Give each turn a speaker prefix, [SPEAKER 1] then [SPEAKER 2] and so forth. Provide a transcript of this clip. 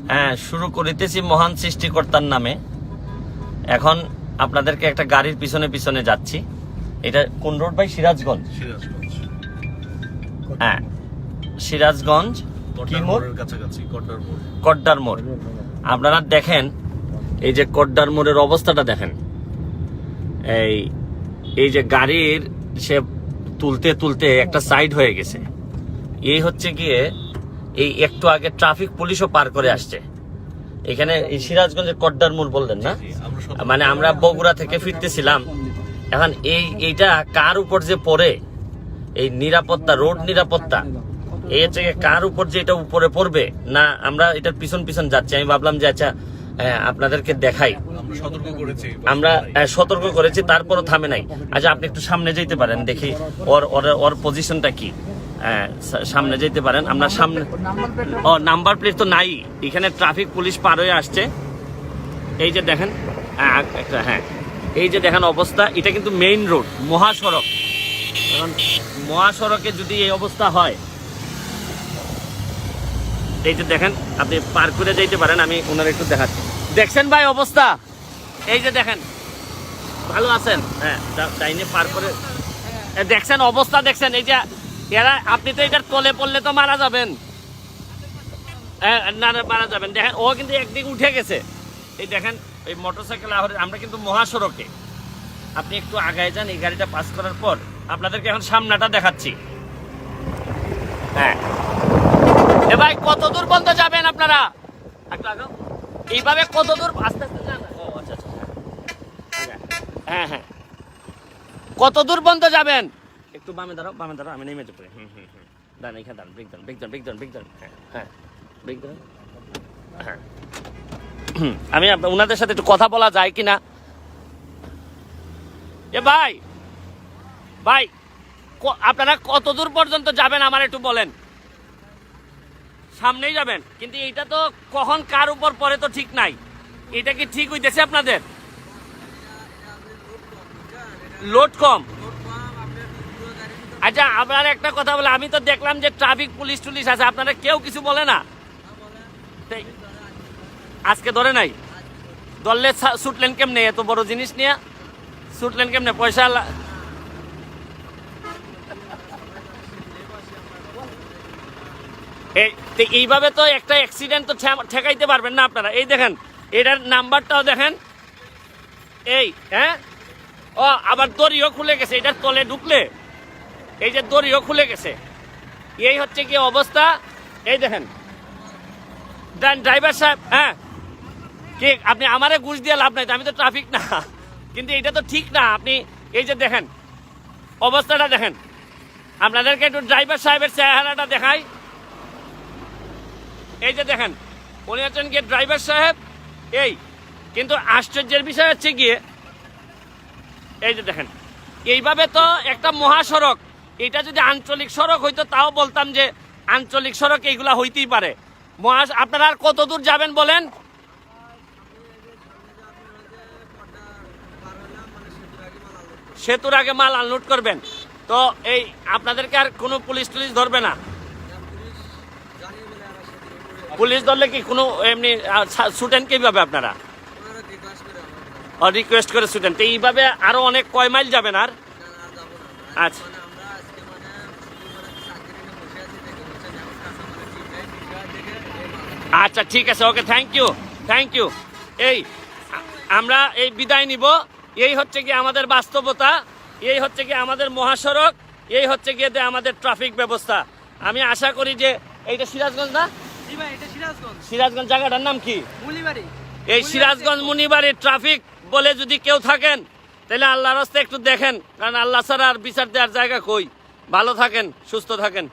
[SPEAKER 1] হ্যাঁ, শুরু করিতেছি মহান সৃষ্টিকর্তার নামে। এখন আপনাদেরকে একটা গাড়ির পিছনে পিছনে যাচ্ছি। এটা কোন রোড ভাই? সিরাজগঞ্জ। হ্যাঁ, সিরাজগঞ্জ কি মোড়?
[SPEAKER 2] কাছাকাছি
[SPEAKER 1] কড্ডার মোড়। আপনারা দেখেন এই যে কড্ডার মোড়ের অবস্থাটা দেখেন। এই যে গাড়ির সে তুলতে তুলতে একটা সাইড হয়ে গেছে। এই হচ্ছে গিয়ে এই একটু আগে ট্রাফিক পুলিশও পার করে আসছে এখানে। এই সিরাজগঞ্জের কড্ডার মোড় বললেন না? মানে আমরা বগুড়া থেকে ফিরতেছিলাম। এখন এইটা কার উপর যে পড়ে, এই নিরাপত্তা, রোড নিরাপত্তা, এই হচ্ছে কার উপর যে এটা উপরে পড়বে না, আমরা এটার পিছন পিছন যাচ্ছি। আমি ভাবলাম যে আচ্ছা আপনাদেরকে দেখাই। আমরা সতর্ক করেছি, তারপরও থামে নাই। আচ্ছা, আপনি একটু সামনে যেতে পারেন, দেখি ওর পজিশনটা কি। সামনে যেতে পারেন। আমরা সামনে, নাম্বার প্লেট তো নাই এখানে। ট্রাফিক পুলিশ পার হয়ে আসছে। এই যে দেখেন একটা, হ্যাঁ এই যে দেখেন অবস্থা। এটা কিন্তু মেইন রোড, মহাসড়ক। এখন মহাসড়কে যদি এই অবস্থা হয়, এই যে দেখেন, আপনি পার করে যেতে পারেন। আমি ওনার একটু দেখাচ্ছি। দেখছেন ভাই অবস্থা? এই যে দেখেন, ভালো আছেন? হ্যাঁ, ডাইনে পার করে দেখছেন অবস্থা, দেখছেন? এই যে এরা, আপনি তো এটার তলে পড়লে তো মারা যাবেন। না মারা যাবেন। দেখেন ও কিন্তু একদিক উঠে গেছে। এই দেখেন এই মোটরসাইকেল, আমরা কিন্তু মহাসড়কে। আপনি একটু আগায় যান, এই গাড়িটা পাস করার পর আপনাদেরকে এখন সামনাটা দেখাচ্ছি। হ্যাঁ এ ভাই, কত দূর পর্যন্ত যাবেন আপনারা? একটু আগাও। এইভাবে কত দূর? আস্তে আস্তে যান। ও আচ্ছা আচ্ছা, হ্যাঁ হ্যাঁ, কত দূর পর্যন্ত যাবেন? একটু বামে দাঁড়াও, বামে দাঁড়াও, আমি নেমে যাবো। দাঁড়ান, এখানে দাঁড়ান। ব্রেক দাঁড়ান, ব্রেক দাঁড়ান, ব্রেক দাঁড়ান, ব্রেক দাঁড়ান। হ্যাঁ, ব্রেক দাঁড়ান। হ্যাঁ, আমি ওনাদের সাথে একটু কথা বলা যায় কিনা? এ ভাই, ভাই আপনারা কত দূর পর্যন্ত যাবেন আমার একটু বলেন। সামনেই যাবেন, কিন্তু এইটা তো কখন কার উপর পড়ে তো ঠিক নাই। এটা কি ঠিক হইতেছে আপনাদের? লোড কম। আচ্ছা, আপনার একটা কথা বলে, আমি তো দেখলাম যে ট্রাফিক পুলিশ টুলিশ আছে, আপনারা কেউ কিছু বলে না? আজকে ধরে নাই? ধরলে ছুটলেন কেমনে? এত বড় জিনিস নিয়ে ছুটলেন কেমনে? পয়সা এইভাবে তো একটা অ্যাক্সিডেন্ট তো ঠেকাইতে পারবেন না আপনারা। এই দেখেন, এটার নাম্বারটাও দেখেন। এই হ্যাঁ, ও আবার দড়িও খুলে গেছে। এটার তলে ঢুকলে এই যে দড়িও খুলে গেছে। এই হচ্ছে কি অবস্থা। এই দেখেন ড্রাইভার সাহেব, হ্যাঁ কি আপনি আমারে ঘুষ দিয়ে লাভ নাই, আমি তো ট্রাফিক না, কিন্তু এটা তো ঠিক না। আপনি এই যে দেখেন অবস্থাটা দেখেন। আপনাদেরকে একটু ড্রাইভার সাহেবের চেহারাটা দেখাই। এই যে দেখেন, উনি হচ্ছেন গিয়ে ড্রাইভার সাহেব। এই কিন্তু আশ্চর্যের বিষয় হচ্ছে গিয়ে, এই যে দেখেন, এইভাবে তো একটা মহাসড়ক, এটা যদি আঞ্চলিক সড়ক হইতো তাও বলতাম যে আঞ্চলিক সড়ক এইগুলা হইতেই পারে। আপনারা আর কত দূর যাবেন বলেন? সেতুর আগে মাল আনলোড করবেন তো এই আপনাদেরকে আর কোনো পুলিশ টুলিশ ধরবে না? পুলিশ ধরলে কি কোনো এমনি ছুটেন কিভাবে আপনারা? রিকোয়েস্ট করে ছুটেন। তো এইভাবে আরো অনেক কয় মাইল যাবেন আর? আচ্ছা আচ্ছা, ঠিক আছে, ওকে, থ্যাংক ইউ, থ্যাংক ইউ। এই আমরা এই বিদায় নিব। এই হচ্ছে কি আমাদের বাস্তবতা, এই হচ্ছে কি আমাদের মহাসড়ক, এই হচ্ছে গিয়ে আমাদের ট্রাফিক ব্যবস্থা। আমি আশা করি যে এইটা সিরাজগঞ্জ না? সিরাজগঞ্জ জায়গাটার নাম কি? মুনিবাড়ি। এই সিরাজগঞ্জ মুনিবাড়ির ট্রাফিক বলে যদি কেউ থাকেন, তাহলে আল্লাহর রাস্তায় একটু দেখেন, কারণ আল্লাহ ছাড়া আর বিচার দেওয়ার জায়গা কই। ভালো থাকেন, সুস্থ থাকেন।